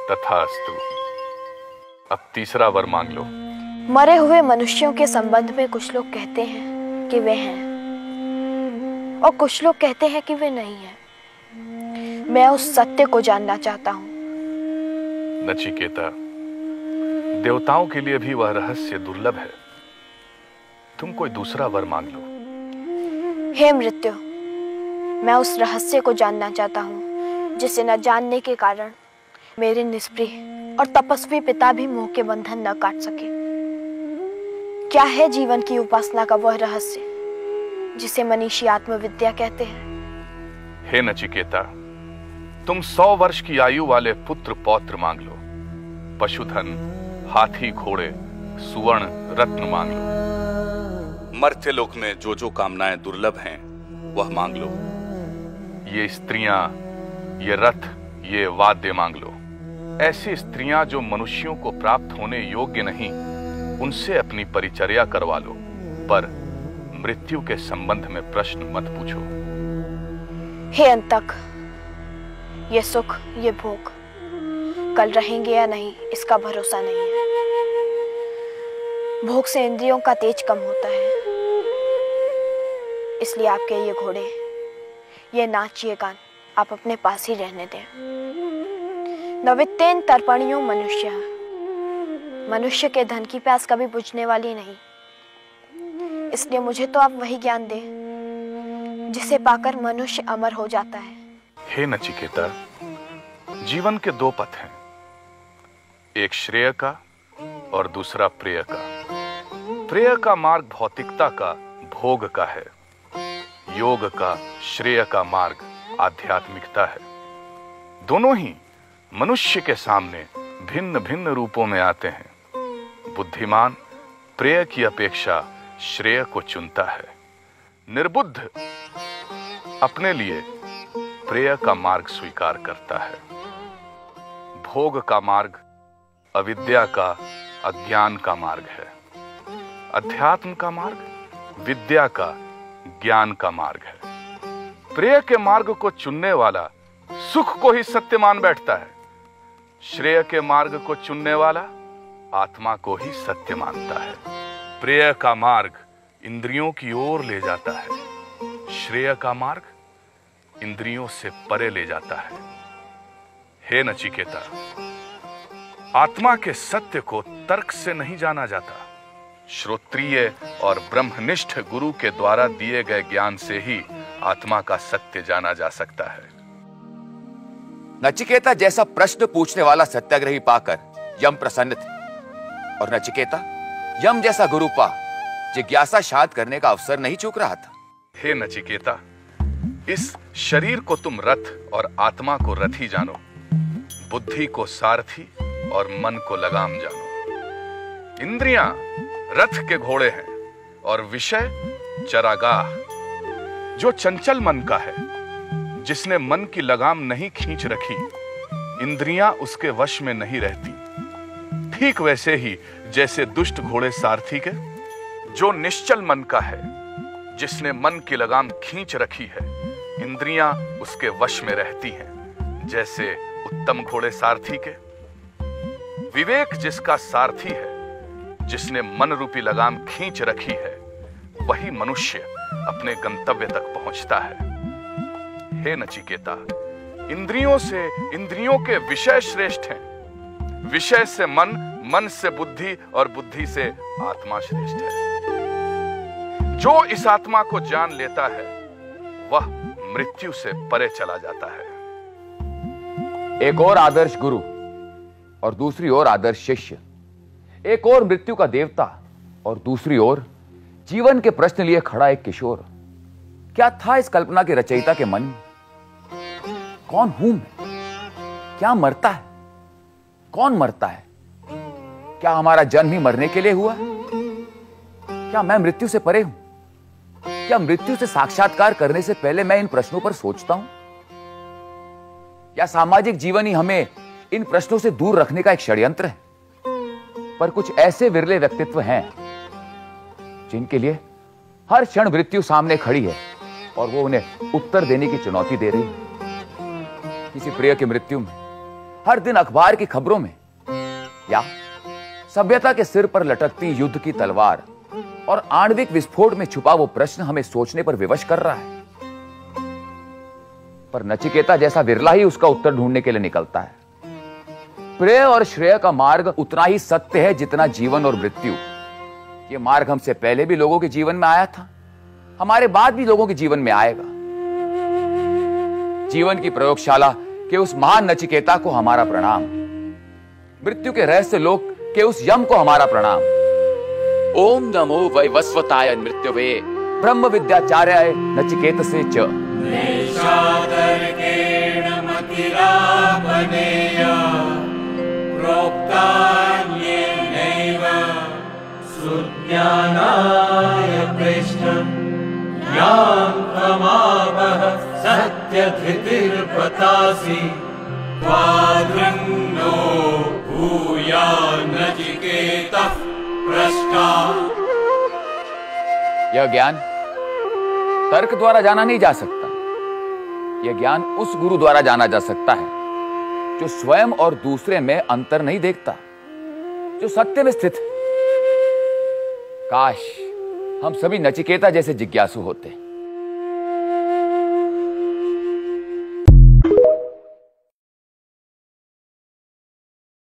तथास्तु। अब तीसरा वर मांग लो। मरे हुए मनुष्यों के संबंध में कुछ लोग कहते हैं कि वे हैं और कुछ लोग कहते हैं कि वे नहीं हैं। मैं उस सत्य को जानना चाहता हूं। नचिकेता, देवताओं के लिए भी वह रहस्य दुर्लभ है। तुम कोई दूसरा वर मांग लो। हे मृत्यु, मैं उस रहस्य को जानना चाहता हूं जिसे न जानने के कारण मेरे निष्प्रिय और तपस्वी पिता भी मोह के बंधन न काट सके। क्या है जीवन की उपासना का वह रहस्य जिसे मनीषी आत्मविद्या कहते हैं? हे नचिकेता, तुम 100 वर्ष की आयु वाले पुत्र पौत्र मांग लो। पशुधन, हाथी, घोड़े, सुवर्ण, रत्न मांग लो। मर्त्यलोक में जो जो कामनाएं दुर्लभ हैं वह मांग लो। ये स्त्रियां, ये रथ, ये वाद्य मांग लो। ऐसी स्त्रियां जो मनुष्यों को प्राप्त होने योग्य नहीं, उनसे अपनी परिचर्या करवा लो, पर मृत्यु के संबंध में प्रश्न मत पूछो। हे अंतक, ये सुख, ये भोग कल रहेंगे या नहीं इसका भरोसा नहीं है। भोग से इंद्रियों का तेज कम होता है, इसलिए आपके ये घोड़े, ये नाच, ये गान आप अपने पास ही रहने दें। नवित्तेन तर्पणियों मनुष्य, मनुष्य के धन की प्यास कभी बुझने वाली नहीं, इसलिए मुझे तो आप वही ज्ञान दें जिसे पाकर मनुष्य अमर हो जाता है। हे नचिकेता, जीवन के 2 पथ हैं, एक श्रेय का और दूसरा प्रेय का। प्रेय का मार्ग भौतिकता का, भोग का है। योग का, श्रेय का मार्ग आध्यात्मिकता है। दोनों ही मनुष्य के सामने भिन्न भिन्न रूपों में आते हैं। बुद्धिमान प्रेय की अपेक्षा श्रेय को चुनता है। निर्बुद्ध अपने लिए प्रेय का मार्ग स्वीकार करता है। भोग का मार्ग अविद्या का, अज्ञान का मार्ग है। अध्यात्म का मार्ग विद्या का, ज्ञान का मार्ग है। प्रेय के मार्ग को चुनने वाला सुख को ही सत्य मान बैठता है। श्रेय के मार्ग को चुनने वाला आत्मा को ही सत्य मानता है। प्रेय का मार्ग इंद्रियों की ओर ले जाता है, श्रेय का मार्ग इंद्रियों से परे ले जाता है। हे नचिकेता, आत्मा के सत्य को तर्क से नहीं जाना जाता। श्रोत्रिय और ब्रह्मनिष्ठ गुरु के द्वारा दिए गए ज्ञान से ही आत्मा का सत्य जाना जा सकता है। नचिकेता जैसा प्रश्न पूछने वाला सत्याग्रही पाकर यम प्रसन्न थे, और नचिकेता यम जैसा गुरु पा जिज्ञासा शांत करने का अवसर नहीं चूक रहा था। हे नचिकेता, इस शरीर को तुम रथ और आत्मा को रथी जानो, बुद्धि को सारथी और मन को लगाम जानो। इंद्रियां रथ के घोड़े हैं और विषय चरागाह। जो चंचल मन का है, जिसने मन की लगाम नहीं खींच रखी, इंद्रियां उसके वश में नहीं रहती। ठीक वैसे ही जैसे दुष्ट घोड़े सारथी के। जो निश्चल मन का है, जिसने मन की लगाम खींच रखी है, इंद्रियां उसके वश में रहती हैं, जैसे उत्तम घोड़े सारथी के। विवेक जिसका सारथी है, जिसने मन रूपी लगाम खींच रखी है, वही मनुष्य अपने गंतव्य तक पहुंचता है। हे नचिकेता, इंद्रियों से इंद्रियों के विषय श्रेष्ठ हैं। विषय से मन, मन से बुद्धि और बुद्धि से आत्मा श्रेष्ठ है। जो इस आत्मा को जान लेता है, वह मृत्यु से परे चला जाता है। एक और आदर्श गुरु और दूसरी ओर आदर्श शिष्य, एक और मृत्यु का देवता और दूसरी ओर जीवन के प्रश्न लिए खड़ा एक किशोर। क्या था इस कल्पना के रचयिता के मन में? कौन हूं मैं? क्या मरता है? कौन मरता है? क्या हमारा जन्म ही मरने के लिए हुआ? क्या मैं मृत्यु से परे हूं? क्या मृत्यु से साक्षात्कार करने से पहले मैं इन प्रश्नों पर सोचता हूं? या सामाजिक जीवन ही हमें इन प्रश्नों से दूर रखने का एक षड्यंत्र है? पर कुछ ऐसे विरले व्यक्तित्व हैं जिनके लिए हर क्षण मृत्यु सामने खड़ी है और वो उन्हें उत्तर देने की चुनौती दे रही है। किसी प्रिय की मृत्यु में हर दिन अखबार की खबरों में, या सभ्यता के सिर पर लटकती युद्ध की तलवार और आणविक विस्फोट में छुपा वो प्रश्न हमें सोचने पर विवश कर रहा है। पर नचिकेता जैसा विरला ही उसका उत्तर ढूंढने के लिए निकलता है। प्रेय और श्रेय का मार्ग उतना ही सत्य है जितना जीवन और मृत्यु। ये मार्ग हमसे पहले भी लोगों के जीवन में आया था, हमारे बाद भी लोगों के जीवन में आएगा। जीवन की प्रयोगशाला के उस महान नचिकेता को हमारा प्रणाम, मृत्यु के रहस्य लोक के उस यम को हमारा प्रणाम। ओम नमो वैवस्वताय मृत्युवे ब्रह्म विद्याचार्याय नचिकेतसे च। सुज्ञानाय पृष्ठं यां त्वमावह सत्यधृतिर्पतासि त्वादृन्नो भूया नचिकेतः पृष्ठा। यह ज्ञान तर्क द्वारा जाना नहीं जा सकता। यह ज्ञान उस गुरु द्वारा जाना जा सकता है जो स्वयं और दूसरे में अंतर नहीं देखता, जो सत्य में स्थित है। काश हम सभी नचिकेता जैसे जिज्ञासु होते।